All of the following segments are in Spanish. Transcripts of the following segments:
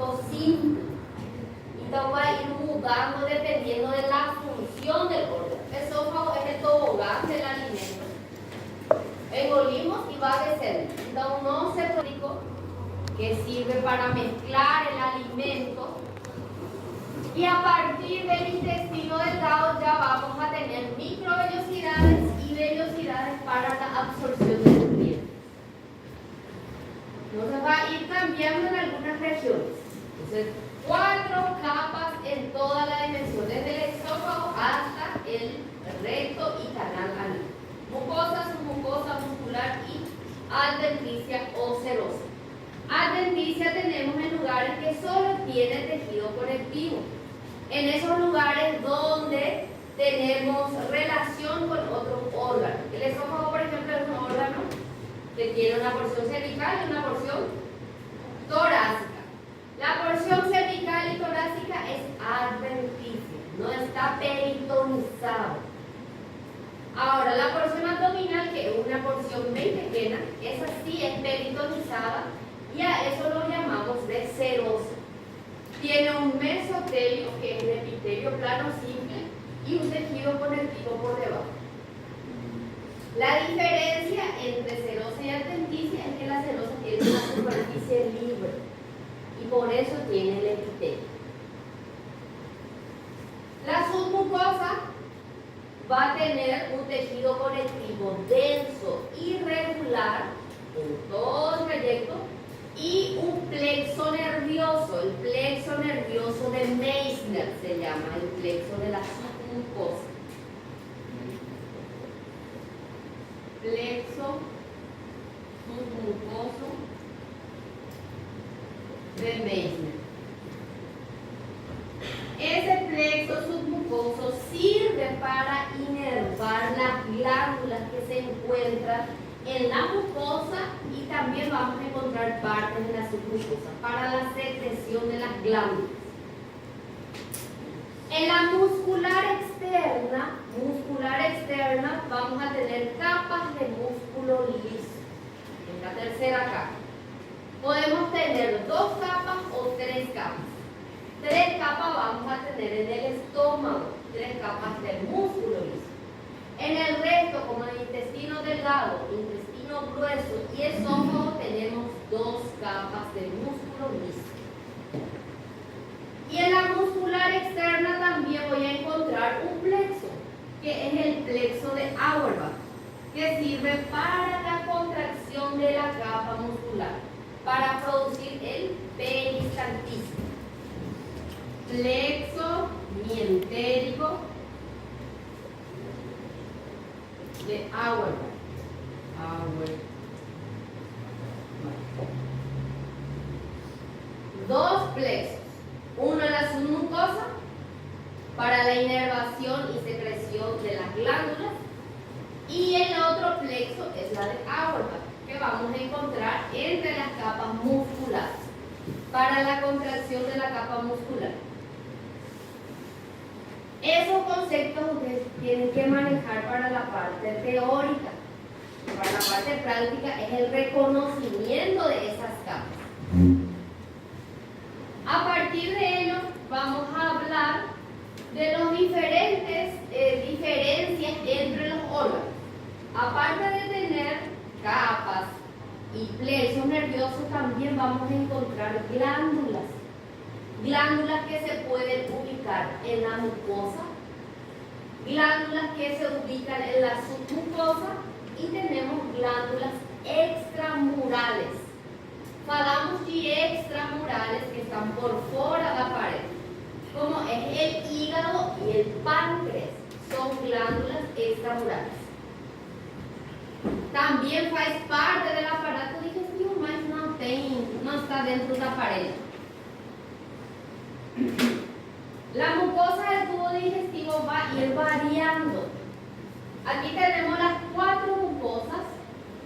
gástrico simple. Então vai ir mudando dependiendo de la función del órgano. El esófago es el tobogán del alimento. Engolimos y va descender. Entonces no se produce que sirve para mezclar el alimento. Y a partir del intestino delgado ya vamos a tener microvellosidades y vellosidades para la absorción de nutrientes. Entonces va a ir cambiando en algunas regiones. Entonces, 4 capas en toda la dimensión, desde el esófago hasta el recto y canal anal. Mucosa, submucosa, muscular y adventicia o serosa. Adventicia tenemos en lugares que solo tienen tejido conectivo. En esos lugares donde tenemos relación con otros órganos. El esófago, por ejemplo, es un órgano que tiene una porción cervical y una porción torácica. La porción cervical y torácica es adventicia, no está peritonizada. Ahora, la porción abdominal, que es una porción muy pequeña, esa sí es peritonizada y a eso lo llamamos de serosa. Tiene un mesotelio, que es un epitelio plano simple, y un tejido conectivo por debajo. La diferencia entre serosa y adventicia es que la serosa tiene una superficie libre y por eso tiene el epitelio. La submucosa va a tener un tejido conectivo denso, irregular, en todo el trayecto, y un plexo nervioso, el plexo nervioso de Meissner se llama, el plexo de la submucosa. Plexo submucoso de Meissner. Ese plexo submucoso sirve para inervar las glándulas que se encuentran en la mucosa y también vamos a encontrar partes de la submucosa para la secreción de las glándulas. En la muscular externa vamos a tener capas de músculo liso. En la tercera capa. Podemos tener 2 capas o 3 capas. 3 capas vamos a tener en el estómago, 3 capas de músculo liso. En el resto, como el intestino delgado, intestino grueso y esófago, tenemos 2 capas de músculo liso. Y en la muscular externa también voy a encontrar un plexo, que es el plexo de Auerbach, que sirve para la contracción de la capa muscular, para producir el peristaltismo. Plexo mientérico de Auerbach. Dos plexos, uno en la submucosa para la inervación y secreción de las glándulas y el otro plexo es la de Auerbach, que vamos a encontrar entre las capas musculares para la contracción de la capa muscular. Esos conceptos ustedes tienen que manejar para la parte teórica. Para la parte práctica es el reconocimiento de esas capas. A partir de ello vamos a hablar de los diferentes diferencias entre los órganos. Aparte de tener capas y plexos nerviosos, también vamos a encontrar glándulas. Glándulas que se pueden ubicar en la mucosa, glándulas que se ubican en la submucosa y tenemos glándulas extramurales. Falamos de extramurales que están por fuera de la pared, como es el hígado y el páncreas, son glándulas extramurales. También faz parte del aparato digestivo, mas no está dentro de la pared. La mucosa del tubo digestivo va a ir variando. Aquí tenemos las 4 mucosas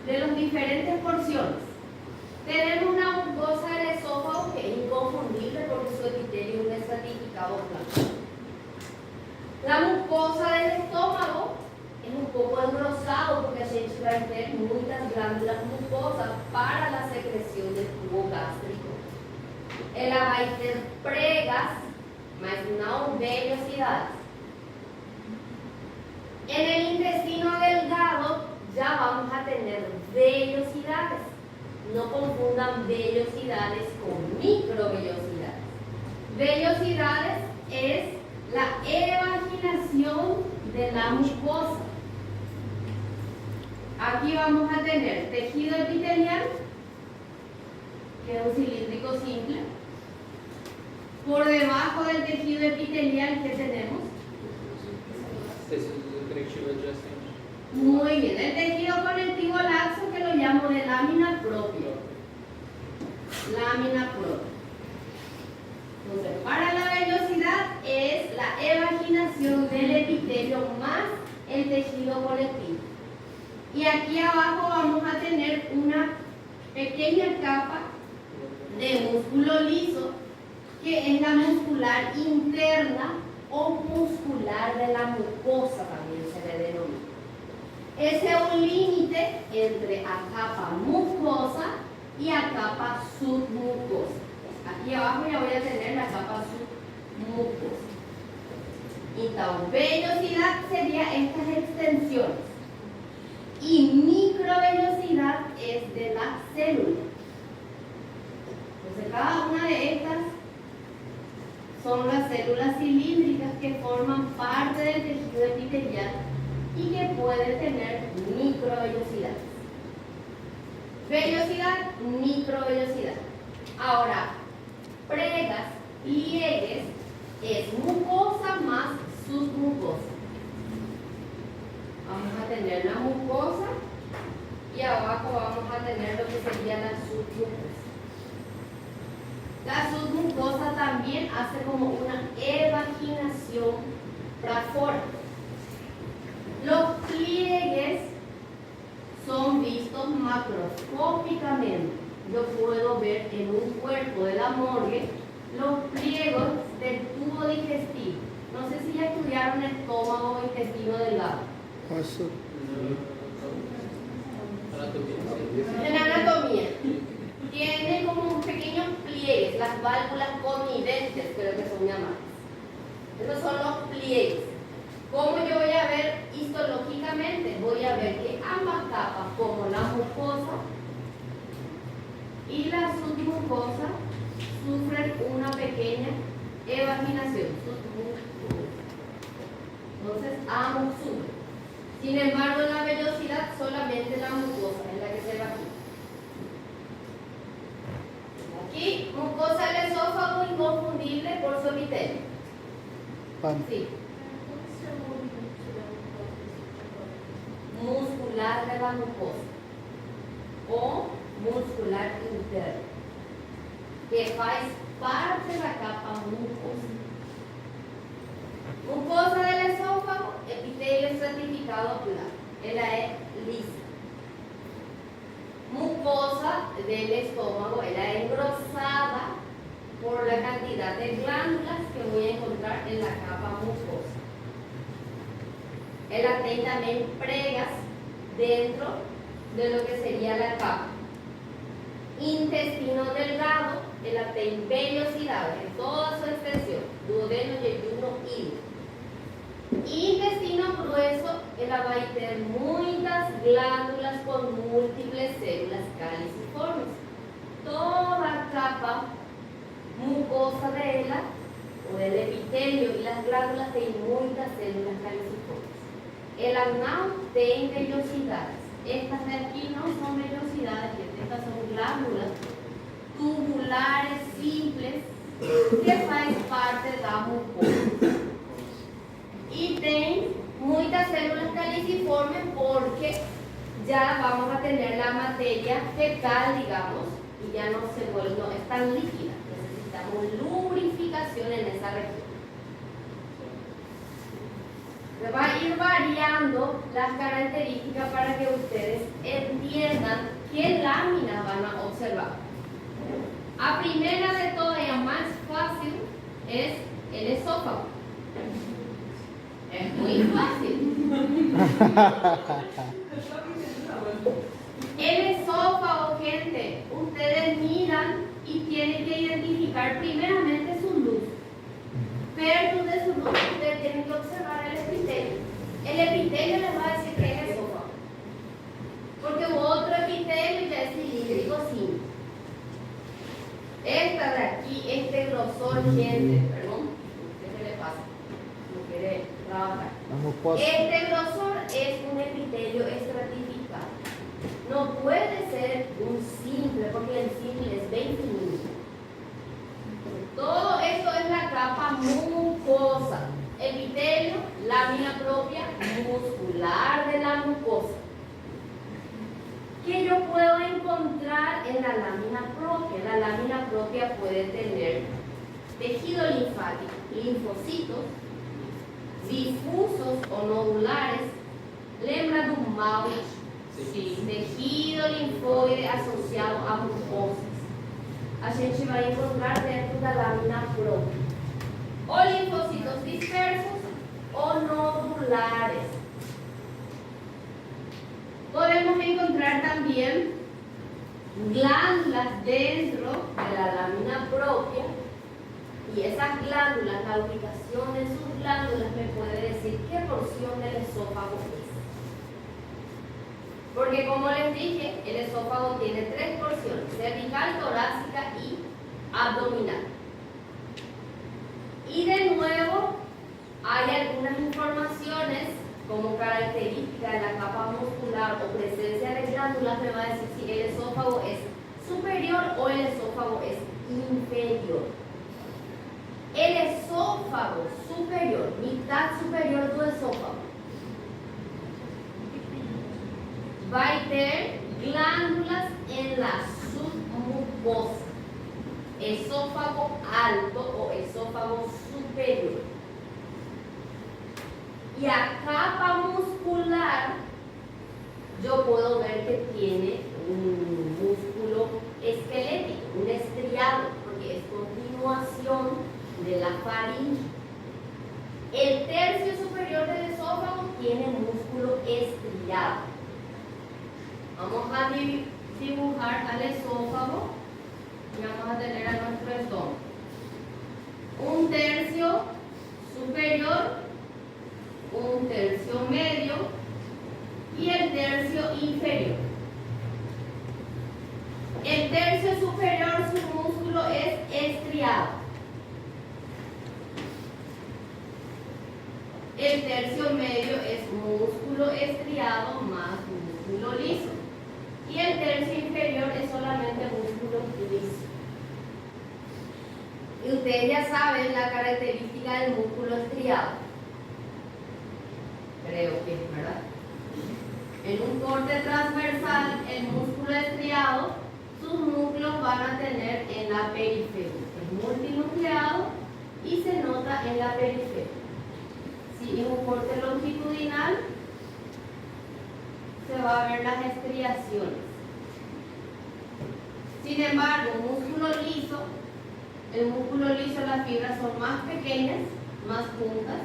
de las diferentes porciones. Tenemos una mucosa del esófago que es inconfundible porque su epitelio es un estratificado plano. La mucosa del estómago es un poco engrosado porque a gente vai ter muchas glándulas mucosas para la secreción del tubo gástrico. ela vai ter pregas, mas não vellosidades. En el intestino delgado ya vamos a tener vellosidades. No confundan vellosidades con microvellosidades. Vellosidades es la evaginación de la mucosa. Aquí vamos a tener tejido epitelial, que es un cilíndrico simple. Por debajo del tejido epitelial, ¿qué tenemos? Muy bien, el tejido conectivo laxo, que lo llamo de lámina propia. Lámina propia. Entonces, para la vellosidad es la evaginación del epitelio más el tejido conectivo. Y aquí abajo vamos a tener una pequeña capa de músculo liso, que es la muscular interna o muscular de la mucosa, también se le denomina. Ese es un límite entre a capa mucosa y a capa submucosa. Aquí abajo ya voy a tener la capa submucosa. Entonces, vellosidad sería estas extensiones. Y microvellosidad es de la célula. Entonces, cada una de estas son las células cilíndricas que forman parte del tejido epitelial y que pueden tener microvellosidades. Vellosidad, microvellosidad. Ahora, pregas, pliegues, es mucosa más submucosa. Vamos a tener la mucosa y abajo vamos a tener lo que sería la submucosa. La submucosa también hace como una evaginación para afuera. Los pliegues son vistos macroscópicamente. Yo puedo ver en un cuerpo de la morgue los pliegos del tubo digestivo. No sé si ya estudiaron estómago o intestino delgado. En anatomía. Tiene como pequeños pliegues, las válvulas conidentes, creo que son llamadas. Esos son los pliegues. ¿Cómo yo voy a ver histológicamente? Voy a ver que ambas capas, como la mucosa y la submucosa, sufren una pequeña evaginación. Entonces, ambos sufren. Sin embargo, en la vellosidad solamente la mucosa es la que se evagina. Aquí, mucosa del esófago inconfundible por su epitelio. Sí. Muscular de la mucosa o muscular interno, que faz parte de la capa mucosa. Mucosa del esófago, epitelio estratificado plano. Ella es lisa. Mucosa del estómago, ella es engrosada por la cantidad de glándulas que voy a encontrar en la capa mucosa. Ella tiene también pregas dentro de lo que sería la capa. Intestino delgado, ella tiene vellosidades en toda su extensión, duodeno, yeyuno, hilo. Intestino grueso, ella va a tener muchas glándulas con múltiples células caliciformes. Toda capa mucosa de ella, o del epitelio y las glándulas, tienen muchas células caliciformes. El anao tiene vellosidades. Estas de aquí no son vellosidades, estas son glándulas tubulares simples que hacen parte de la mucosa. Y tienen muchas células caliciformes porque ya vamos a tener la materia fecal, digamos, y ya no se vuelve, no es tan líquida. Necesitamos lubrificación en esa región. Se va a ir variando las características para que ustedes entiendan qué láminas van a observar. A primera de todo, y más fácil, es el esófago. Es muy fácil. El esófago, gente, ustedes miran y tienen que identificar primeramente su luz. Versus de su luz, ustedes tienen que observar el epitelio. El epitelio les va a decir que es esófago. Porque otro epitelio ya es cilíndrico simple. Esta de aquí, este grosor, gente, perdón, ¿qué se le pasa? No quiere trabajar. Este grosor es un epitelio estratificado. No puede ser un simple, porque el simple es 20 minutos. Todo esto es la capa mucosa. Epitelio, lámina propia muscular de la mucosa. ¿Qué yo puedo encontrar en la lámina propia? La lámina propia puede tener tejido linfático, linfocitos, difusos o nodulares, Lembrandum-Mauch, tejido linfóide asociado a mucosas. A gente vai encontrar dentro da lámina propia o linfocitos dispersos o nodulares. Podemos encontrar también glándulas dentro de la lámina propia, y esas glándulas, la ubicación de sus glándulas me puede decir qué porción del esófago es. Porque como les dije, el esófago tiene 3 porciones: cervical, torácica y abdominal. Y de nuevo, hay algunas informaciones como característica de la capa muscular o presencia de glándulas me va a decir si el esófago es superior o el esófago es inferior. El esófago superior, mitad superior del esófago, va a tener glándulas en la submucosa, esófago alto o esófago superior. Y a capa muscular, yo puedo ver que tiene un músculo esquelético, un estriado, porque es continuación de la faringe. El tercio superior del esófago tiene músculo estriado. Vamos a dibujar al esófago y vamos a tener a nuestro estómago. Un tercio superior, un tercio medio y el tercio inferior. El tercio superior, su músculo es estriado. El tercio medio es músculo estriado más músculo liso. Y el tercio inferior es solamente músculo liso. Y ustedes ya saben la característica del músculo estriado. Creo que es verdad. En un corte transversal, el músculo estriado, sus núcleos van a tener en la periferia. Es multinucleado y se nota en la periferia. Si es un corte longitudinal, se va a ver las estriaciones. Sin embargo, el músculo liso, las fibras son más pequeñas, más juntas,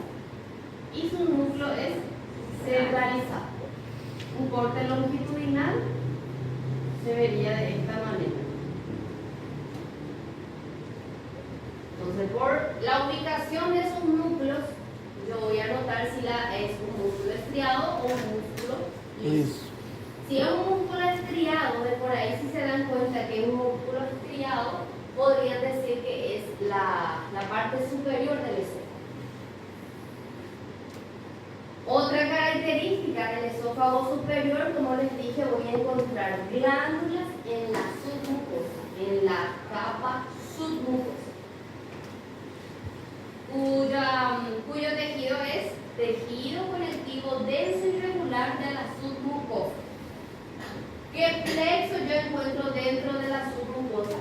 y su núcleo es centralizado. Un corte longitudinal se vería de esta manera. Entonces, por la ubicación de sus núcleos, yo voy a notar si es un músculo estriado o un músculo liso. Si es un músculo estriado, de por ahí si se dan cuenta que es un músculo estriado, podrían decir que es la parte superior del esófago. Otra característica del esófago superior, como les dije, voy a encontrar glándulas en la submucosa, en la capa submucosa, cuyo tejido es tejido conectivo denso y regular de la submucosa. ¿Qué plexo yo encuentro dentro de la submucosa?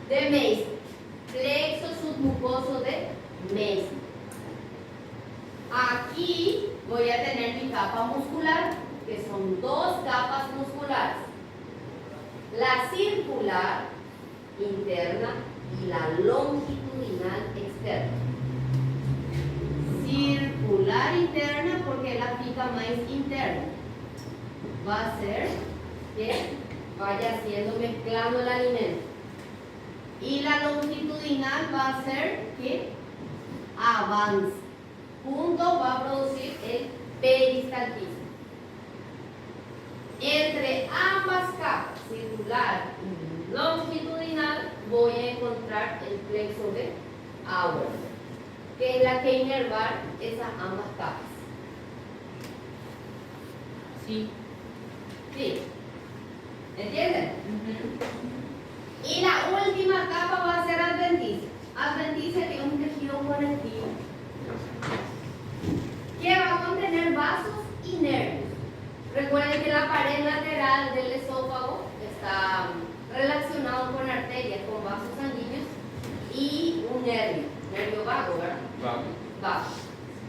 De Mason. Plexo submucoso de Mason. Aquí voy a tener mi capa muscular, que son 2 capas musculares. La circular interna y la longitudinal externa. Circular interna porque es la pica más interna. va a ser que vaya haciendo, mezclando el alimento. Y la longitudinal va a ser que avance. Juntos va a producir el peristaltismo. Entre ambas capas, circular y longitudinal, voy a encontrar el plexo de Auer, que es la que inervar esas ambas capas. Sí. ¿Sí? ¿Entienden? Y la última capa va a ser adventicia. Adventicia, que es un tejido conectivo que va a contener vasos y nervios. Recuerden que la pared lateral del esófago está relacionado con arterias, con vasos sanguíneos y un nervio vago, ¿verdad? Vago.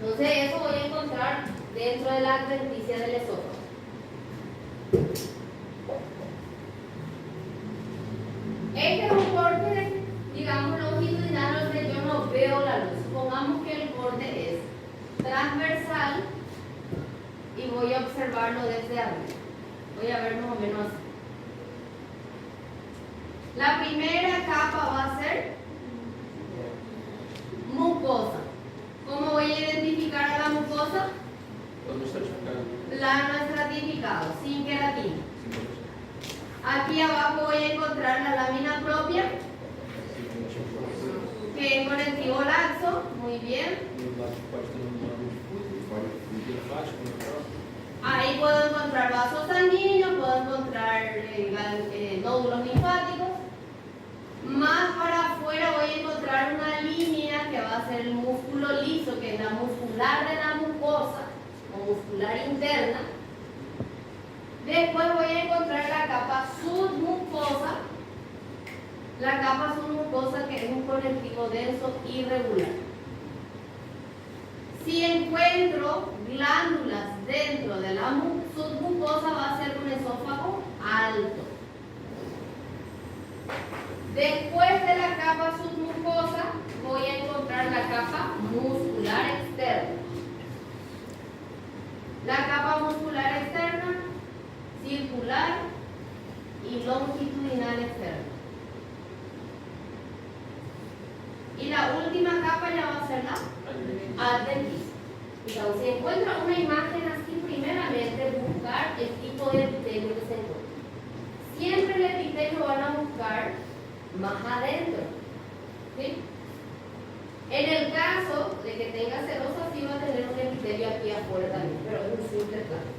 Entonces eso voy a encontrar dentro de la adventicia del esófago. Este es un corte, digamos, longitudinal donde yo no veo la luz. Supongamos que el corte es transversal y voy a observarlo desde arriba. Voy a ver más o menos así. La primera capa va a ser mucosa. ¿Cómo voy a identificar a la mucosa? Plano estratificado, sin queratina. Aquí abajo voy a encontrar la lámina propia, que es conectivo laxo. Muy bien. Ahí puedo encontrar vasos sanguíneos, puedo encontrar nódulos linfáticos. Más para afuera voy a encontrar una línea que va a ser el músculo liso, que es la muscular de la mucosa o muscular interna. Después voy a encontrar la capa submucosa. La capa submucosa, que es un conectivo denso irregular. Si encuentro glándulas dentro de la submucosa, va a ser un esófago alto. Después de la capa submucosa, voy a encontrar la capa muscular externa. La capa muscular externa, circular y longitudinal externa. Y la última capa ya va a ser la adventicia. Entonces, si encuentro una imagen así, primeramente buscar el tipo de epitelio que se encuentra. Siempre el epitelio van a buscar más adentro. ¿Sí? En el caso de que tenga serosa, sí va a tener un epitelio aquí afuera también, pero es un simple plano.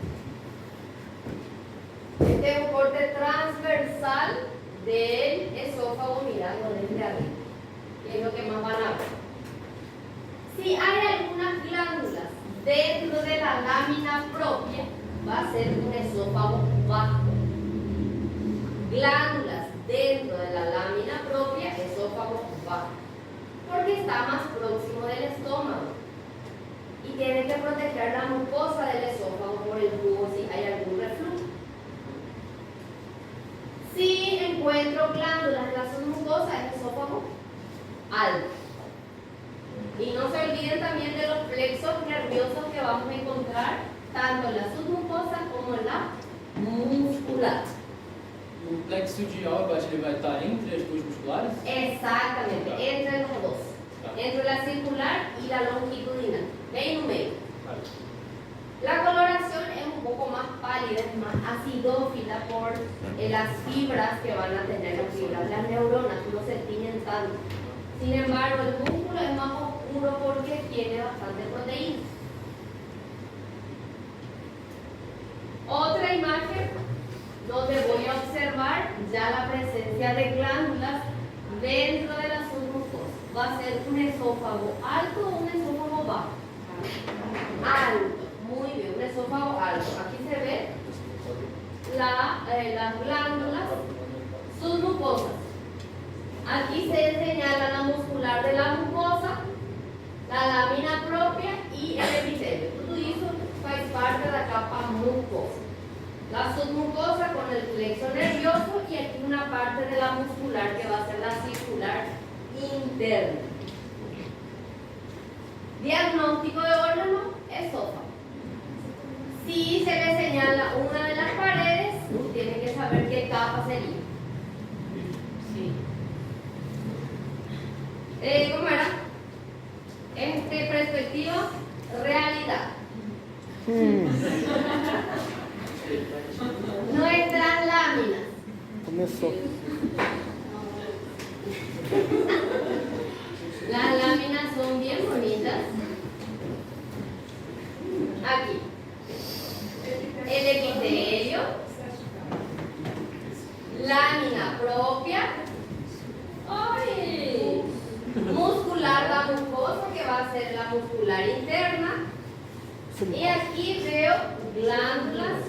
Este es un corte transversal del esófago mirando desde arriba, que es lo que más van a ver. Si hay algunas glándulas dentro de la lámina propia, va a ser un esófago bajo. Glándulas dentro de la lámina propia, esófago bajo, porque está más próximo del estómago y tiene que proteger la mucosa del esófago por el jugo si hay algún reflujo. Si encuentro glándulas en la submucosa, es esófago alto. Y no se olviden también de los plexos nerviosos que vamos a encontrar tanto en la submucosa como en la muscular. O plexo de Auerbach ele vai estar entre as duas musculares? Exactamente, entre los dos. Entre la circular y la longitudinal. Ven un medio. La coloración es un poco más pálida, es más acidófila por las fibras que van a tener las fibras. Las neuronas no se tiñen tanto. Sin embargo, el músculo es más oscuro porque tiene bastante proteína. Otra imagen donde voy a observar ya la presencia de glándulas dentro de la submucosa. Va a ser un esófago alto o un esófago bajo. Alto, muy bien, un esófago alto. Aquí se ve las glándulas submucosas. Aquí se señala la muscular de la mucosa, la lámina propia y el epitelio. Todo eso faz parte de la capa mucosa. La submucosa con el plexo nervioso y aquí una parte de la muscular que va a ser la circular interna. Diagnóstico de órgano, esófago. Si se le señala una de las paredes, tiene que saber qué capa sería. Sí. ¿Cómo era? Perspectiva, realidad. Nuestras láminas. Começou. Las láminas son bien bonitas. Aquí. El epitelio. Lámina propia. ¡Ay! Muscular, la mucosa, que va a ser la muscular interna. Y aquí veo glándulas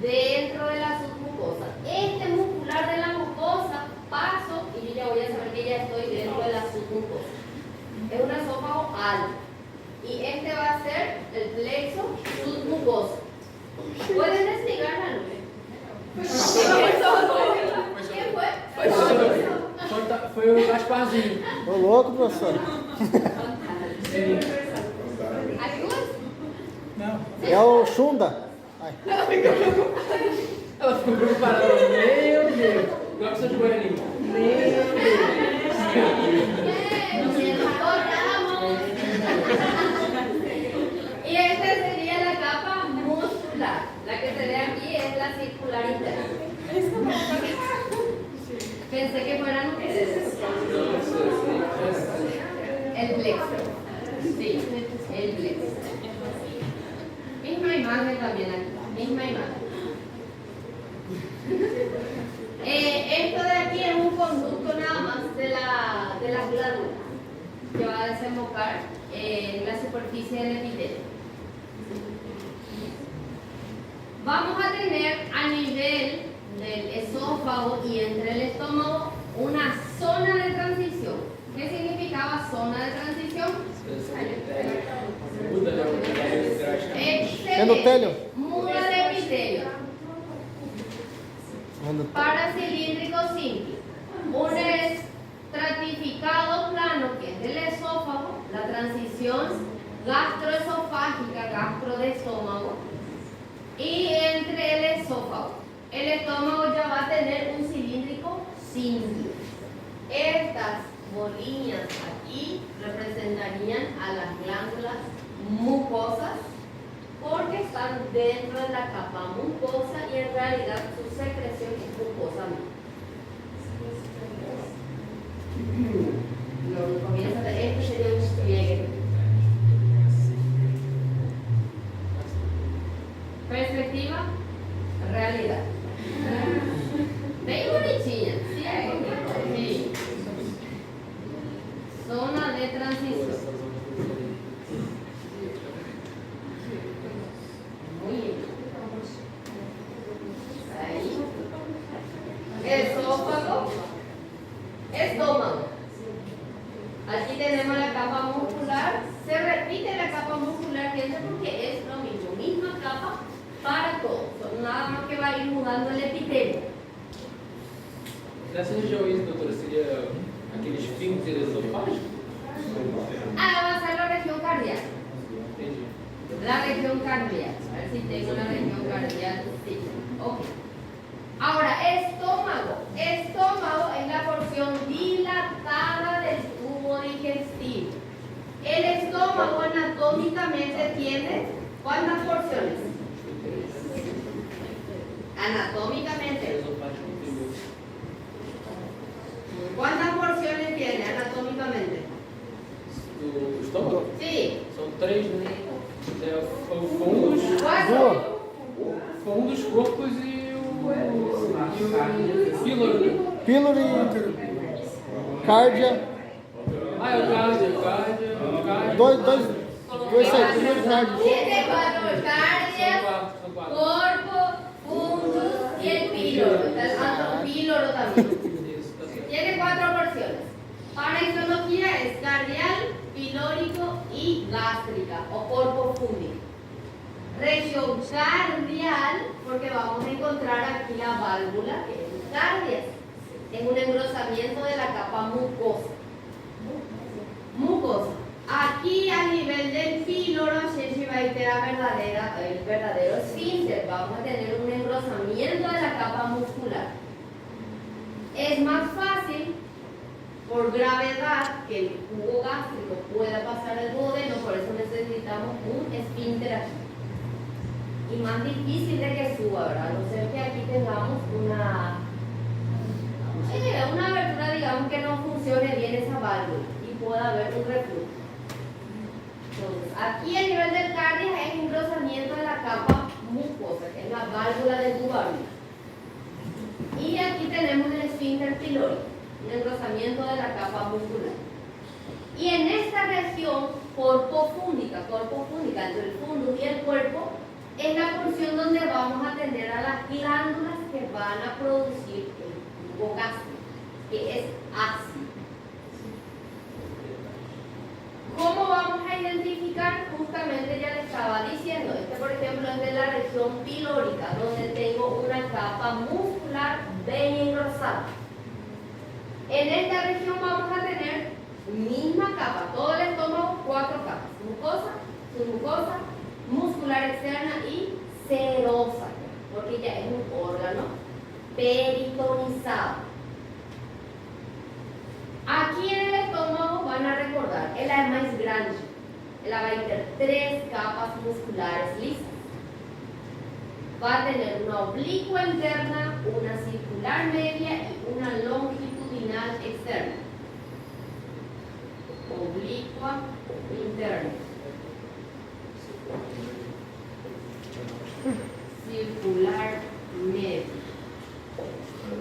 dentro de la submucosa. Este muscular de la mucosa paso y yo ya voy a saber que ya estoy dentro de la submucosa. Es un esófago alto. Y este va a ser el plexo submucoso. ¿Pueden desligar la luz? ¿Quién fue? Foi o Gasparzinho. Ô louco, professor. ¿Ayudas? Não. É o Xunda. Ai. Ela ficou preocupada. Meu Deus. Igual que seu joelho ali. Meu Y esta sería la capa muscular. La que se ve aquí es la circular interna. Pensé que fueran ustedes. El plexo. Sí, el plexo. Misma imagen también aquí. Misma imagen. Esto de aquí es un conducto nada más de las glándulas que va a desembocar en la superficie del epitelio. Vamos a tener a nivel del esófago y entre el estómago una zona de transición. ¿Qué significaba zona de transición? Excelente. Muda de epitelio. Paracilíndrico simple. Un estratificado plano que es del esófago, la transición gastroesofágica, gastro de estómago, y entre el esófago. El estómago ya va a tener un cilíndrico simple. Estas boliñas aquí representarían a las glándulas mucosas porque están dentro de la capa mucosa y en realidad su secreción es mucosa misma. Lo comienza de este sería un pliegue. Perspectiva, realidad. ¿Veis bonitinha? Sí. Zona de transición. Muy bien. Ahí. Esófago. Estómago. Aquí tenemos la capa muscular. Se repite la capa muscular, que es porque es lo mismo. Misma capa para todos. Nada más que va a ir mudando el epitelio. Nessa região aí, doutora, seria aquele esfíncter esofágico? Ah, va a ser la región cardíaca. Entendi. La región cardíaca. A ver si tengo la región cardíaca. Sí. Ok. Ahora, estómago. Estómago es la porción dilatada del tubo digestivo. El estómago anatómicamente tiene ¿cuántas porciones? Anatómicamente. Esofágico inferior. ¿Cuántas porciones tiene anatómicamente? Do estômago? Sí. São três, né? É o fundos, ¿Cuatro? fundos, corpos e o píloro, né? Pílori, cárdia. Ah, é o cardio. Dois segundos, cárdia. Tiene cuatro cardias, São quatro. cuerpo, fundus y el píloro. Está el santo píloro también. Isso, tá certo. Tiene cuatro porciones. Para histología es cardial, pilórico y gástrica o corpo fúndico. Región cardial, porque vamos a encontrar aquí la válvula que es cardia. Es un engrosamiento de la capa mucosa. Mucosa. Aquí a nivel del píloro, se va a enterar, ¿verdad? el verdadero esfínter. Vamos a tener un engrosamiento de la capa muscular. Es más fácil por gravedad que el cubo gástrico pueda pasar el duodeno, por eso necesitamos un esfínter aquí. Y más difícil de que suba, ¿verdad? No sé que aquí tengamos una abertura, digamos, que no funcione bien esa válvula y pueda haber un reflujo. Entonces, aquí el nivel del cardio es engrosamiento de la capa mucosa, que es la válvula de Duodeno. Y aquí tenemos el esfínter pilórico, un engrosamiento de la capa muscular. Y en esta región corpofúndica entre el fundus y el cuerpo, es la porción donde vamos a tener a las glándulas que van a producir el cubo gástrico, que es ácido. ¿Cómo vamos a identificar? Justamente ya le estaba diciendo, por ejemplo es de la región pilórica, donde tengo una capa muscular bien engrosada. En esta región vamos a tener misma capa, todo el estómago, 4 capas: mucosa, submucosa, muscular externa y serosa, porque ya es un órgano peritonizado. Aquí en el estómago van a recordar, el arma es grande, ella va a tener 3 capas musculares lisas. Va a tener una oblicua interna, una circular media y una longitudinal externa. Oblicua interna, circular media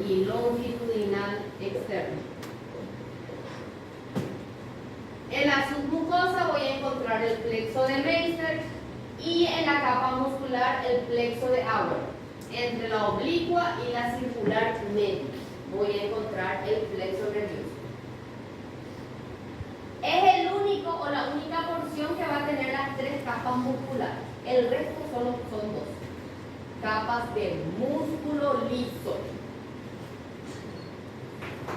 y longitudinal externa. En la submucosa voy a encontrar el plexo de Meister y en la capa muscular el plexo de Auer. Entre la oblicua y la circular media voy a encontrar el plexo nervioso. Es el único o la única porción que va a tener las 3 capas musculares. El resto son 2 capas de músculo liso.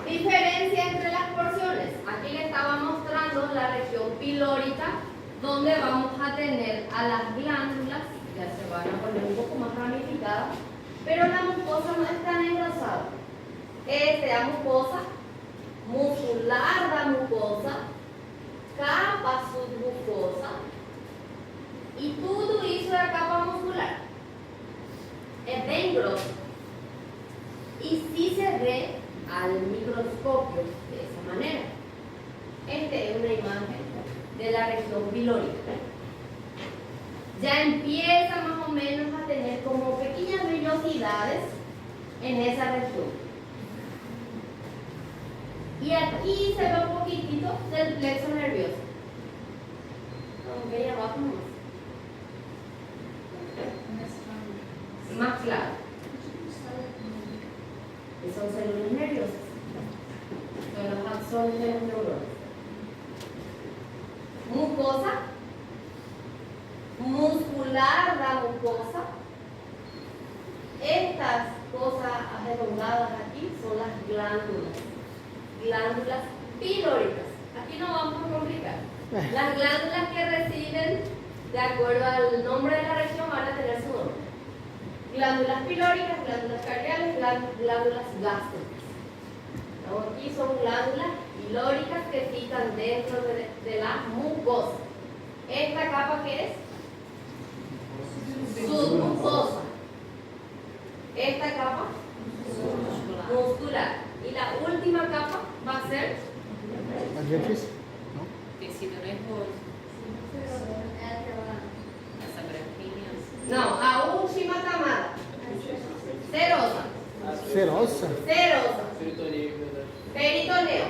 Diferencia entre las porciones. Aquí le estaba mostrando la región pilórica, donde vamos a tener a las glándulas, ya se van a poner un poco más ramificadas, pero la mucosa no es tan engrosada. La mucosa, muscular da mucosa, capa submucosa y todo hizo la capa muscular. Es bien grosso y sí se ve al microscopio de esa manera. Esta es una imagen de la región pilórica. Ya empieza más o menos a tener como pequeñas vellosidades en esa región. Y aquí se ve un poquitito del plexo nervioso. Aunque abajo más claro. Que son células nerviosas. Son los axones de los neuronas. Mucosa. Muscular la mucosa. Estas cosas arredondadas aquí son las glándulas. Glándulas pilóricas. Aquí no vamos a complicar. Las glándulas que reciben, de acuerdo al nombre de la región, van a tener su nombre. Glándulas pilóricas, glándulas cardiales, glándulas gástricas. Aquí son glándulas pilóricas que fijan dentro de la mucosa. ¿Esta capa qué es? Submucosa. Esta capa muscular. Y la última capa va a ser Adventista? ¿No? no, Aushima Tamada. Serosa. Serosa? Serosa. Peritoneo, ¿verdad? Peritoneo.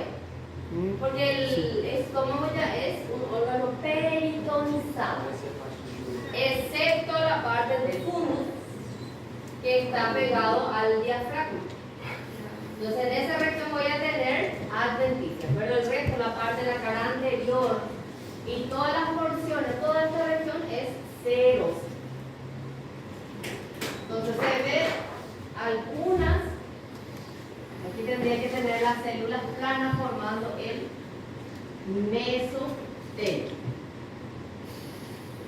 Porque el Sí. estómago ya es un órgano peritonizado, excepto la parte del fundus que está pegado al diafragma. Entonces en esa región voy a tener adventicia, pero el resto, la parte de la cara anterior y todas las porciones, toda esta región es serosa. Entonces se ve algunas, aquí tendría que tener las células planas formando el mesotélio.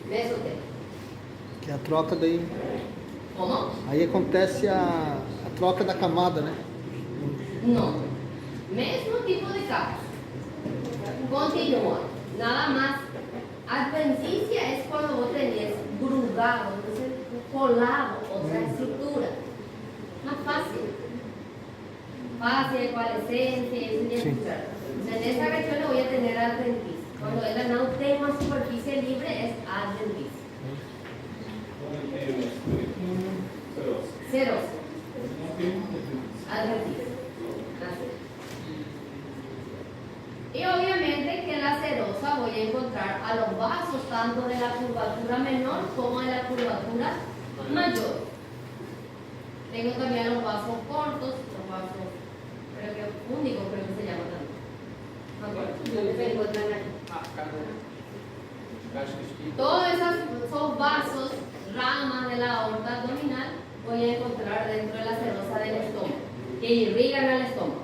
Mesotélio. troca daí. ¿Cómo? Aí acontece a troca da camada, né? No. Mismo tipo de capas. Continúa. Nada más. Adventicia es cuando vos tenés grudado, entonces colado otra estructura. Más fácil. Fácil, ecualescencia, eso ya Sí. es claro. En esta región le voy a tener adventicia. Cuando el no tenga superficie libre es adventicia. Ceros. Adventicia. Así. Y obviamente que en la cerosa voy a encontrar a los vasos tanto de la curvatura menor como de la curvatura mayor. Tengo también los vasos cortos, los vasos, creo que únicos creo que se llama también. ¿Me acuerdo? ¿Dónde se encuentran ahí? Todos esos vasos, ramas de la aorta abdominal, voy a encontrar dentro de la cerosa del estómago, que irrigan al estómago.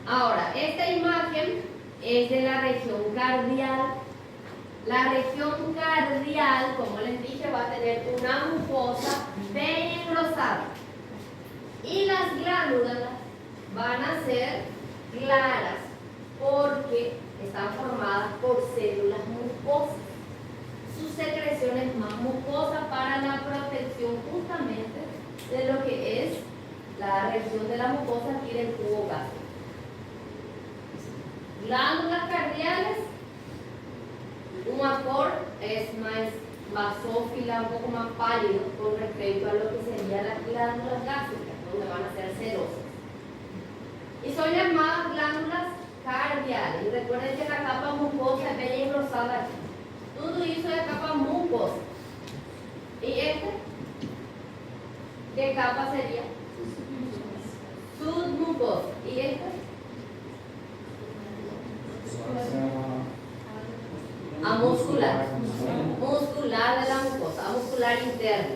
Ahora, esta imagen es de la región cardial. La región cardial, como les dije, va a tener una mucosa bien engrosada. Y las glándulas van a ser claras porque están formadas por células mucosas. Su secreción es más mucosa para la protección justamente de lo que es la región de la mucosa aquí del tubo gástrico. Glándulas cardiales, un acor es más basófila, un poco más pálido con respecto a lo que serían las glándulas gástricas, donde van a ser serosas. Y son llamadas glándulas cardiales. Y recuerden que la capa mucosa es bella y rosada aquí. Todo eso es capa mucosa. ¿Y este? ¿Qué capa sería? Submucosa. ¿Y este? Amuscular. Muscular de la mucosa, amuscular interna.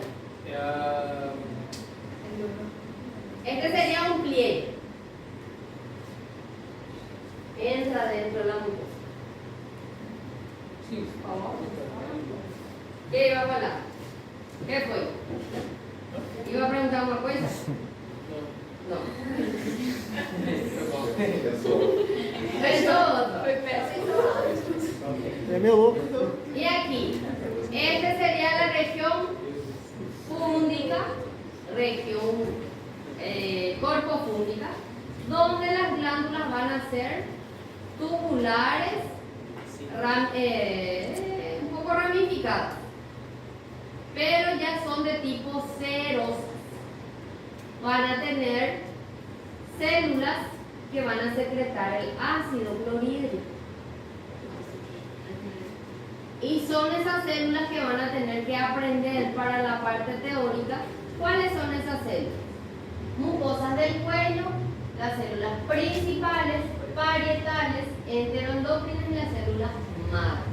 Este sería un pliegue. Entra dentro de la mucosa. ¿Qué iba a hablar? ¿Qué fue? ¿Iba a preguntar una cosa? No. Pensó otro. É meu louco. Y aquí, esta sería la región fúndica, región corpofúndica, donde las glándulas van a ser tubulares, un poco ramificadas, pero ya son de tipo serosas. Van a tener células que van a secretar el ácido clorhídrico. Y son esas células que van a tener que aprender para la parte teórica. ¿Cuáles son esas células? Mucosas del cuello, las células principales, parietales, enteroendocrinas y las células madres.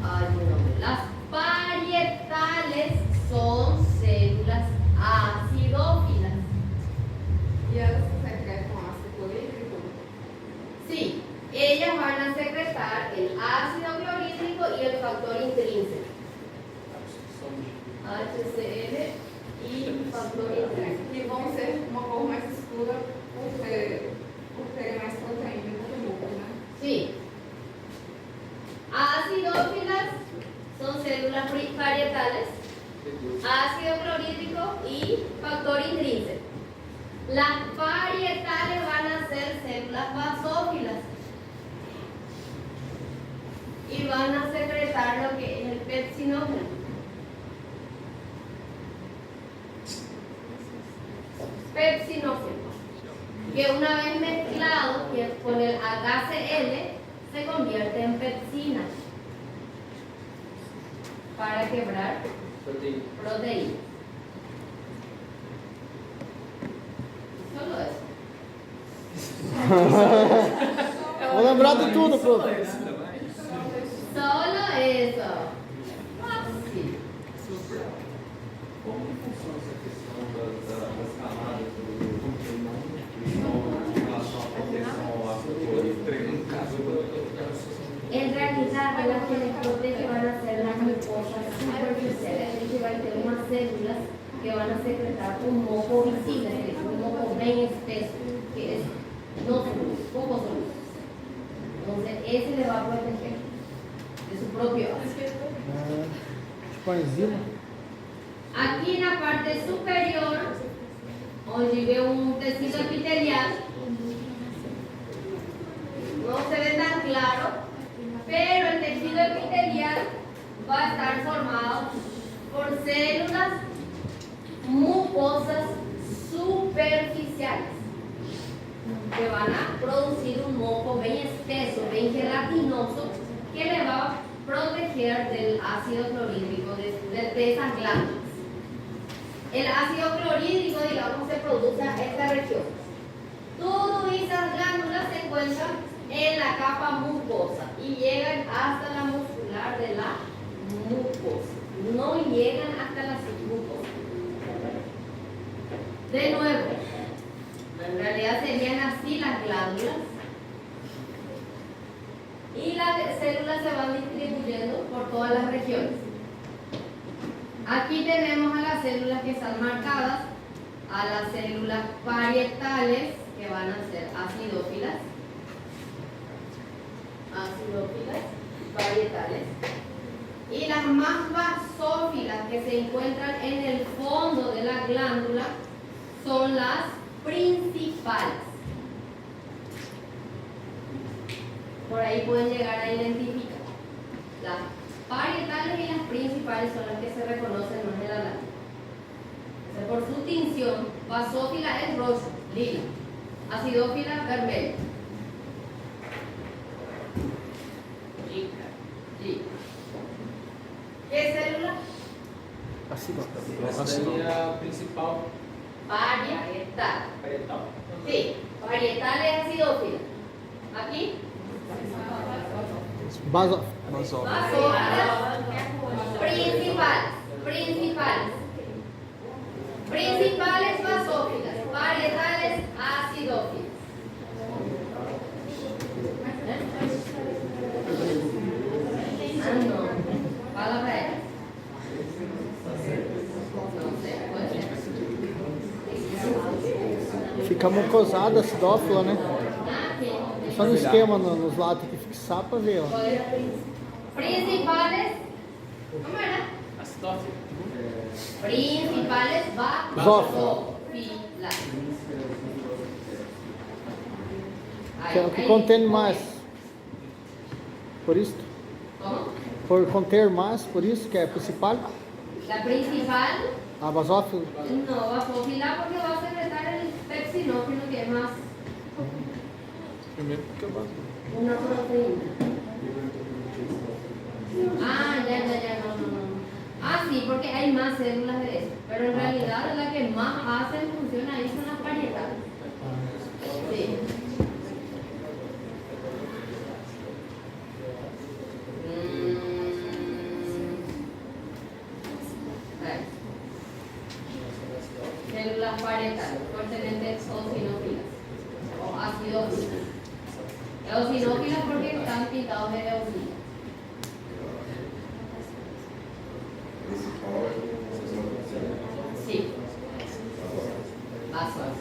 Ay, no. Las parietales son células acidófilas. Y elas secretam ácido clorídrico? Sí, ellas van a secretar el ácido clorhídrico y el factor intrínseco. HCl y factor intrínseco. Que vão ser uma cor mais escura por terem mais proteína no músculo, né? Sí. Acidófilas son células parietales, ácido clorhídrico y factor intrínseco. Las parietales van a ser células basófilas y van a secretar lo que es el pepsinógeno. Pepsinógeno, que una vez mezclado con el HCl se convierte en pepsina para quebrar proteínas. Solo eso. Vou lembrar de tudo, prof. Solo eso. Fácil. Como que funciona essa questão das camadas do em relação à proteção ao ácido clorídrico? En realidad, las que les protege van a ser las mucosas vai ter umas células que van a secretar un moco visible, que es un moco bien espeso, que es no soluble, poco soluble. Entonces, ese le va a proteger de su propio ácido. Tipo uma enzima. Aquí en la parte superior, donde ve un tejido epitelial, no se ve tan claro, pero el tejido epitelial va a estar formado por células mucosas superficiales que van a producir un moco bien espeso, bien gelatinoso, que le va a proteger del ácido clorhídrico de esas glándulas. El ácido clorhídrico, digamos, se produce en esta región. Todas esas glándulas se encuentran en la capa mucosa y llegan hasta la muscular de la mucosa. No llegan hasta la submucosa. De nuevo, en realidad serían así las glándulas. Y las células se van distribuyendo por todas las regiones. Aquí tenemos a las células que están marcadas, a las células parietales, que van a ser acidófilas, parietales, y las más basófilas que se encuentran en el fondo de la glándula son las principales. Por ahí pueden llegar a identificar. Las parietales y las principales son las que se reconocen más en la lámina. Entonces, por su tinción, basófila es rojo, lila, acidófila vermelho. ¿Qué célula? Ácido. Essa seria a principal. Parietal. Parietal. Sí, parietal es acidófila. Aquí, Basófilo. basófilas. Principales. Principales basófilas, parietales acidófilas. No, fala pra ela. Não sei, pode ser. Fica mucosada, acidófila, né? Aqui. Só no esquema, nos lados tem que fixar pra ver, ó. Principales, ¿cómo era? Acidófilo. Principales Basófilas. Que é o que contém mais. Por isso. ¿Cómo? Por conter mais, por isso que é principal. La principal, A basófila. no, basófila porque va a secretar el pepsinófilo, que es más Primeiro porque é básico. una proteína. Ah, ya, no. Ah, sí, porque hay más células de eso. Pero en realidad la que más hacen función ahí son las parietales. Sí. Células parietales, fuertemente eosinófilas o acidófilas. Eosinófilas porque están pintados de eosina. Sí. Vasos.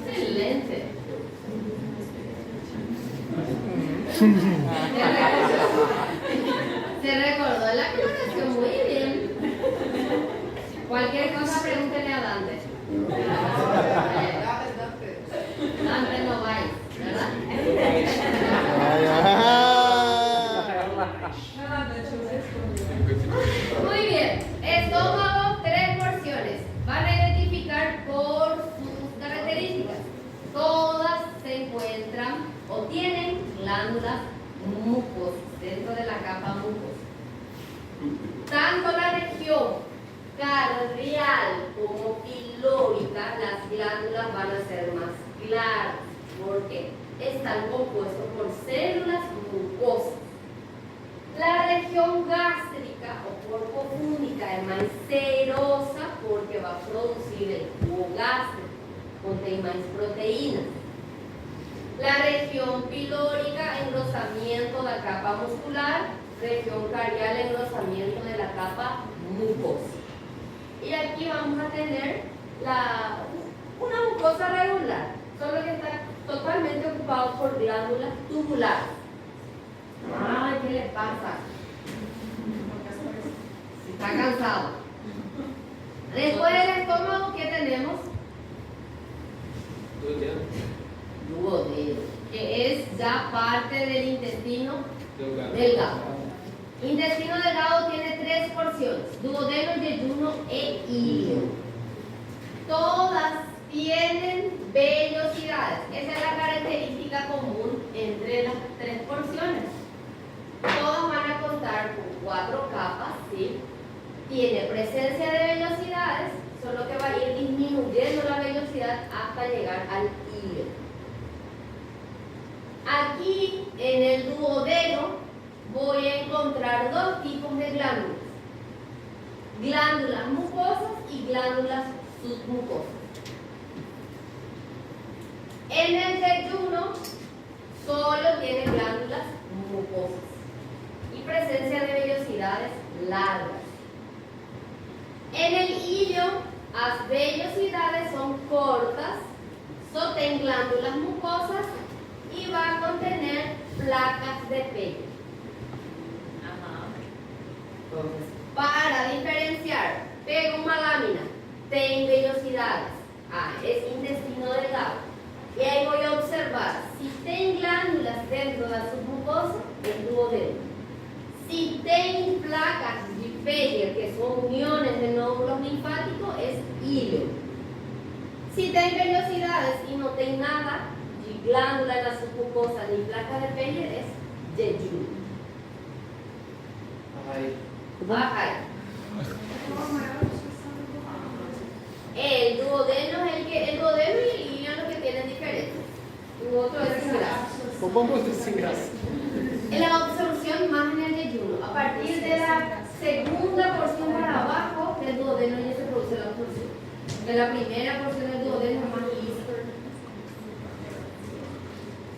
Excelente. Se recordó la aclaración muy bien. Cualquier cosa pregúntele a Dante. Dante no va, ¿verdad? Muy bien. Estómago, 3 porciones. Van a identificar por sus características. Todas se encuentran o tienen glándulas mucosas dentro de la capa mucosa. Tanto la región cardial como pilórica, las glándulas van a ser más claras porque están compuestos por células mucosas. La región gástrica o cuerpo púnica es más cerosa porque va a producir el jugo gástrico, contiene más proteínas. La región pilórica, engrosamiento de la capa muscular. Región cardial, engrosamiento de la capa mucosa. Y aquí vamos a tener una mucosa regular, solo que está totalmente ocupado por glándulas tubulares. Ay, ¿qué le pasa? Está cansado. Después del estómago, ¿qué tenemos? Duodeno, que es ya parte del intestino delgado. Intestino delgado tiene 3 porciones: duodeno, yeyuno e hígado. Todas tienen vellosidades. Esa es la característica común entre las 3 porciones. Todas van a contar con 4 capas, ¿sí? Tiene presencia de vellosidades, solo que va a ir disminuyendo la velocidad hasta llegar al hígado. Aquí en el duodeno voy a encontrar 2 tipos de glándulas: glándulas mucosas y glándulas submucosas. En el yeyuno solo tiene glándulas mucosas y presencia de vellosidades largas. En el hilo, las vellosidades son cortas, tienen glándulas mucosas y va a contener placas de pelo. Entonces, para diferenciar pego una lámina, tiene vellosidades, es intestino delgado, y ahí voy a observar si tiene glándulas dentro de la submucosa, es duodeno. Si tiene placas de Peyerl, que son uniones de nódulos linfáticos, es hilo. Si tiene vellosidades y no tiene nada, ni glándula en la submucosa ni placas de Peyerl, es yeyuno. El duodeno es el duodeno y el hilo lo que tienen diferentes. Un otro es sin grasa. ¿Cómo es sin grasa? En la absorción más en el yeyuno, a partir de la segunda porción para abajo del duodeno ya se produce la absorción. De la primera porción del duodeno es más lisa.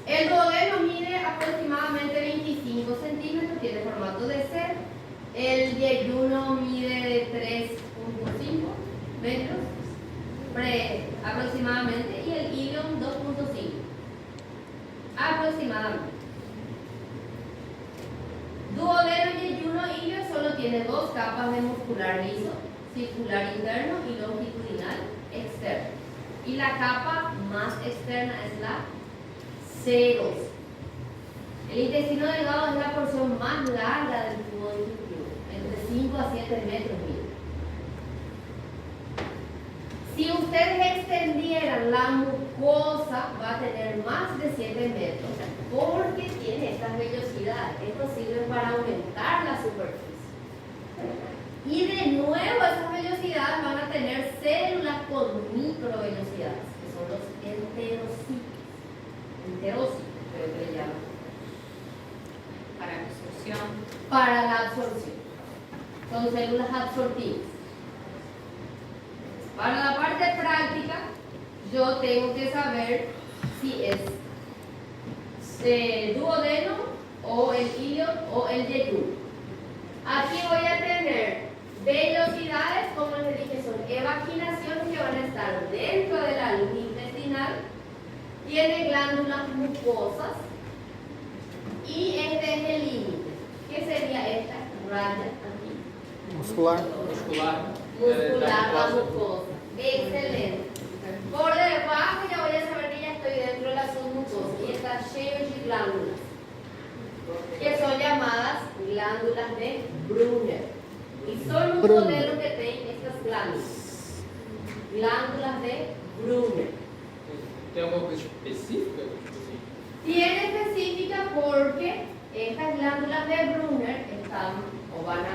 El duodeno mide aproximadamente 25 centímetros, tiene formato de C. El yeyuno mide 3.5 metros aproximadamente y el hilo 2.5 aproximadamente. Duodeno, yeyuno, hilo solo tiene 2 capas de muscular liso, circular interno y longitudinal externo. Y la capa más externa es la serosa. El intestino delgado es la porción más larga del tubo digestivo, entre 5 a 7 metros mide. Si ustedes extendieran la mucosa, va a tener más de 7 metros, porque tiene estas vellosidades. Esto sirve para aumentar la superficie. Y de nuevo esas vellosidades van a tener células con microvellosidades, que son los enterocitos. Enterocitos, creo que le llaman. Para la absorción. Para la absorción. Son células absortivas. Para la parte práctica, yo tengo que saber si es duodeno o el hilo o el yeyuno. Aquí voy a tener vellosidades, como les dije, son evaginaciones que van a estar dentro de la luz intestinal. Tiene glándulas mucosas y este es el límite. ¿Qué sería esta raya aquí? Muscular. Muscular, la mucosa. Excelente. Por debajo ya voy a saber que ya estoy dentro de la submucosa y está lleno de glándulas, que son llamadas glándulas de Brunner. Y son un modelo que tienen estas glándulas. Glándulas de Brunner. ¿Tem alguma coisa específica? Tiene específica porque estas glándulas de Brunner están o van a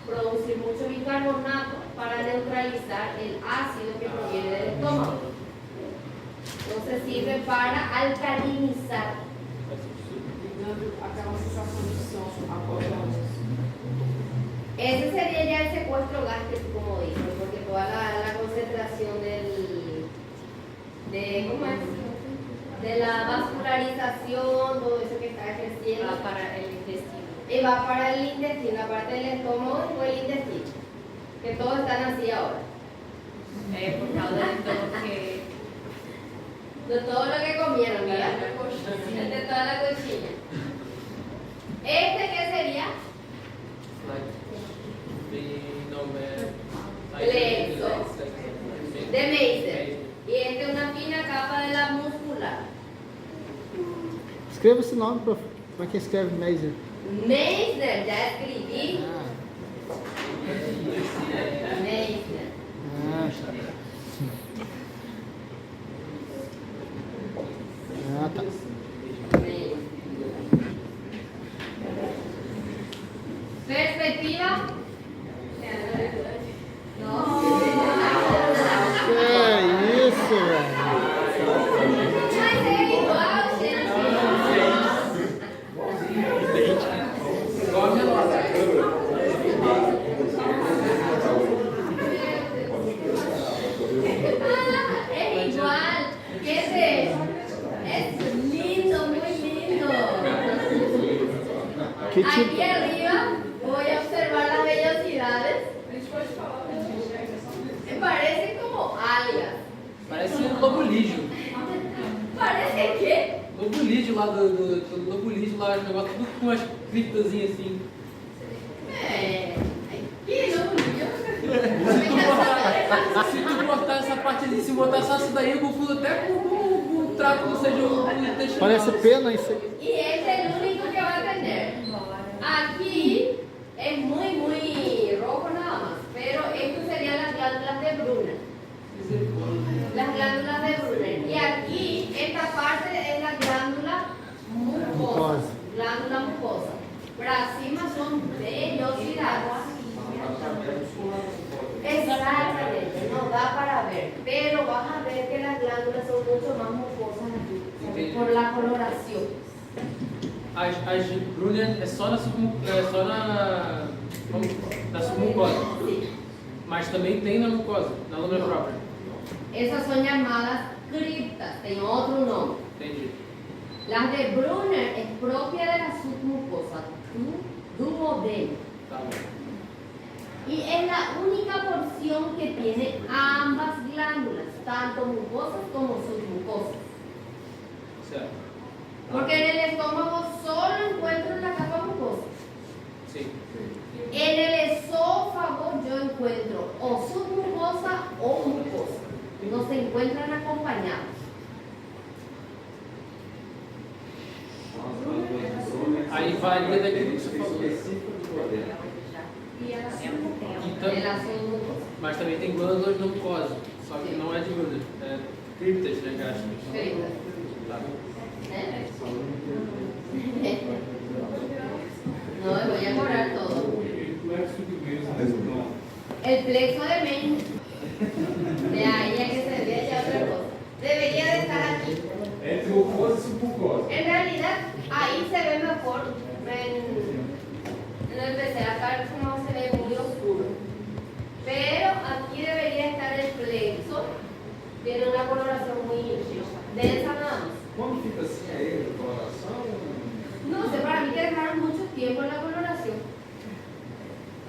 producir mucho bicarbonato para neutralizar el ácido que proviene del estómago. Entonces sirve para alcalinizar. Aquela sensação de som após Ese sería ya el secuestro gástrico, como dije, porque toda la concentración ¿cómo es? De la vascularización, todo eso que está ejerciendo. para el intestino. Y va para el intestino, aparte del estómago y el intestino. Que todos están así ahora. Por causa de todo que... De todo lo que comieron, ¿verdad? De toda la cochina. ¿Este qué sería? Plexo. De Meissner. Y este es una fina capa de la muscular. Escreva esse nome, prof. Como é que escreve Meiser? Meissner, ya escribí. Ah, Meissner. tá. Perspectiva. No. Que isso, velho? Mas é igual, gente. Igual a minha nossa. Es igual. ¿Qué es eso? Es lindo, muy lindo. Que tipo? Aquí arriba voy a observar las vellosidades. Me parece como algas. Parece um lobo lígio. ¿Parece qué? Lobo lígio lá do lobo lígio lá, o negócio tudo com umas criptazinhas assim. Que bonito. Se tu cortar essa parte ali, se botar só isso daí, eu confundo até com o trato, ou seja, o intestinal. Parece pena isso aí. Y este es el único que va a tener. Aquí es muy rojo nada más, pero esto serían las glándulas de Brunner. Las glándulas de Brunner. Y aquí, esta parte es la glándula mucosa. Glándula mucosa. Por encima son vellosidades. Exactamente, no da para ver, pero vas a ver que las glándulas son mucho más mucosas aquí, por la coloración. As Brunner é só na submucosa, Sí. mas também tem na mucosa, na lâmina própria. Esas son llamadas criptas, tienen otro nombre. Entendi. Las de Brunner es propia de la submucosa, duodeno. Tá bom. Y es la única porción que tiene ambas glándulas, tanto mucosas como submucosas. Certo. Porque en el estómago solo encuentro la capa mucosa. Sim. En el esófago yo encuentro o submucosa o mucosa. No se encuentran acompañados. Aí varia daquilo que você falou. Então, En la submucosa. mas também tem glândulas na mucosa, só que não é de Brunner, é criptas, né, gasto. Criptas. Tá. ¿Eh? No, voy a borrar todo. El plexo de Meissner. De ahí a que se vea ya otra cosa. Debería de estar aquí. Entre mucosa e submucosa. En realidad, ahí se ve mejor. En el PC acá como se ve muy oscuro. Pero aquí debería estar el plexo. Tiene una coloración muy densa nada más. Quando fica assim aí, a coloração? No sé, para mí que dejaron mucho tiempo en la coloración.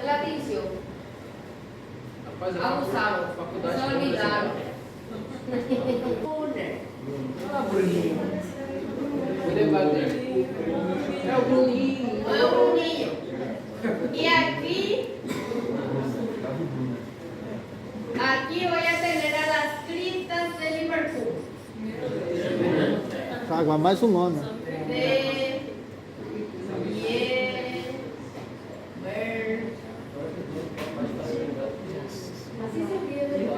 En la tinción. Rapaz, Abusaron. a faculdade Se olvidaron. Brunner. Ah, Bruninho. Vou levar dele. É o Bruninho. No es un niño. Y aquí voy a tener a las criptas de Liverpool. Tá, agora mais um nome. De Así se escribe.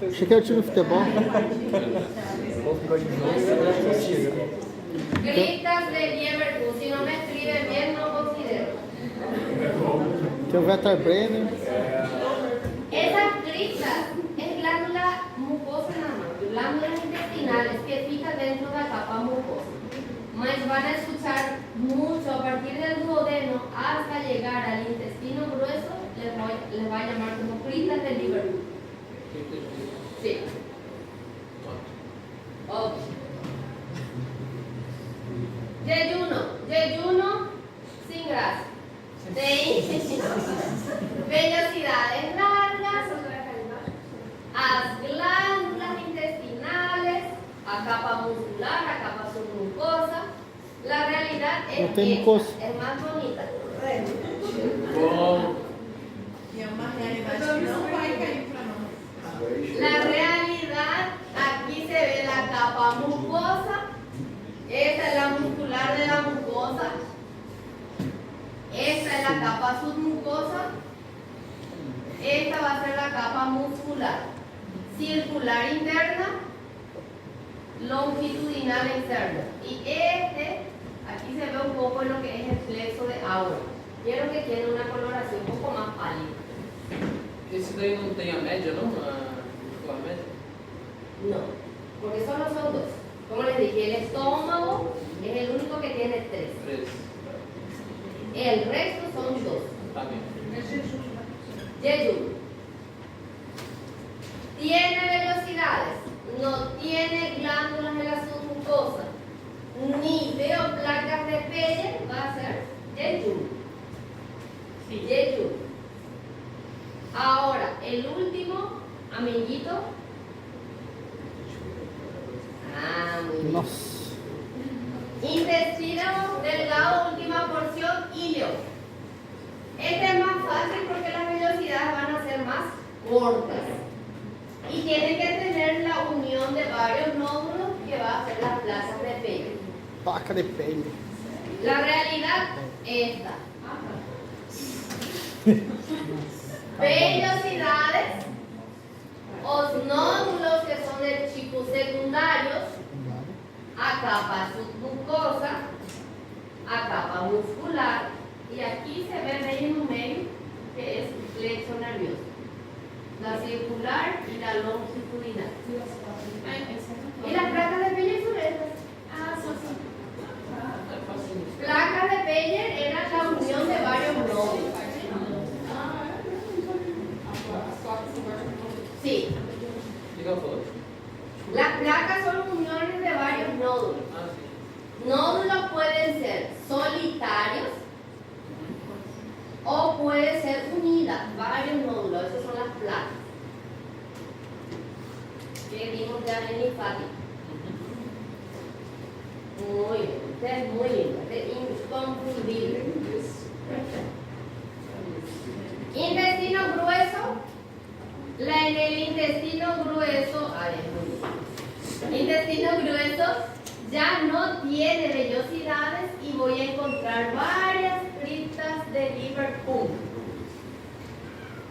Achei que era o time de futebol. Criptas de Liverpool. Si no me escriben bien, no considero. Tem o Werther Brenner. Esas criptas es glándula mucosa nada más, glándulas intestinales que fijan dentro de la capa mucosa. Mas van a escuchar mucho a partir del duodeno hasta llegar al intestino grueso, les va a llamar como criptas de Liverpool. Sí. Ok. Yeyuno sin grasa. De a capa muscular, a capa submucosa. La realidad es No tem esta, mucosa. es más bonita. Bom. E é uma realidade que não vai cair para nós. La realidad, aquí se ve la capa mucosa. Esta es la muscular de la mucosa. Esta es la capa submucosa. Esta va a ser la capa muscular. Circular interna, longitudinal externa. Y aquí se ve un poco lo que es el plexo de aura. Quiero que tiene una coloración un poco más pálida. Esse daí não tem a média, não? A média? No, porque solo son dos. Como les dije, el estómago es el único que tiene 3. 3. El resto son 2. Tá bem. Jejum. ¿Tiene velocidades? No tiene glándulas en la submucosa. Ni veo placas de Peyer, va a ser jejum. Sí. Jejum. Ahora, el último, amiguito. Muy bien. Nossa. Intestino delgado, última porción, hilo. Este es más fácil porque las velocidades van a ser más cortas. Y tienen que tener la unión de varios nódulos que va a ser las placas de Peyer. Placa de pele. La realidad esta. Vellosidades, os nódulos que son de tipos secundarios, a capa submucosa, a capa muscular, y aquí se ve medio en un medio que es plexo nervioso, la circular y la longitudinal. Y las placas de Peyer son estas. Placas de Peyer eran la unión de varios nódulos. Sí, O que ela falou? las placas son uniones de varios nódulos. Ah, sim. Nódulos pueden ser solitarios o pueden ser unidas, varios nódulos, esas son las placas. Que vimos ya en linfático. Muy bien, este es muy lindo, este es inconfundible. Intestino grueso. En el intestino grueso, intestino grueso ya no tiene vellosidades y voy a encontrar varias criptas de Liverpool,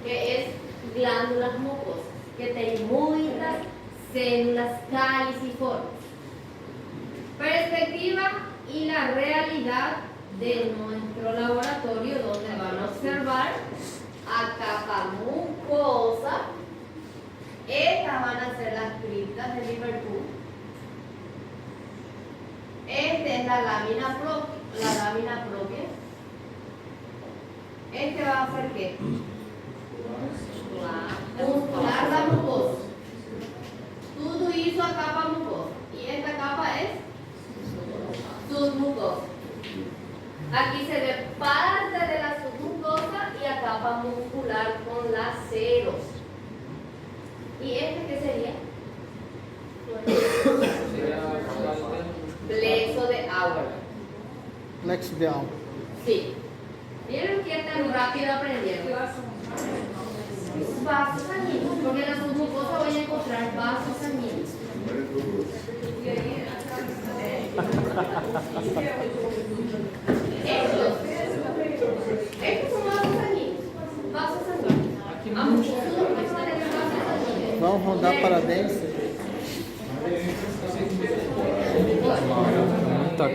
que es glándulas mucosas, que tienen muchas células caliciformes. Perspectiva y la realidad de nuestro laboratorio, donde van a observar a capa mucosa. Estas van a ser las criptas de Liverpool. Esta es la lámina propia. Este va a ser ¿qué? Muscular da mucosa. Tudo isso a capa mucosa. Y esta capa es submucosa. Aquí se ve parte de la submucosa y a capa muscular con laceros. ¿Y este qué sería? Plexo de Auer. Plexo de alma. Sí. ¿Vieron que tan rápido aprendieron? Vasos sanguíneos, porque en la submucosa voy a encontrar vasos sanguíneos. Estos son vasos sanguíneos. Vasos sanguíneos. A mucosa no puede tener vasos sanguíneos. Vamos rodar para dentro.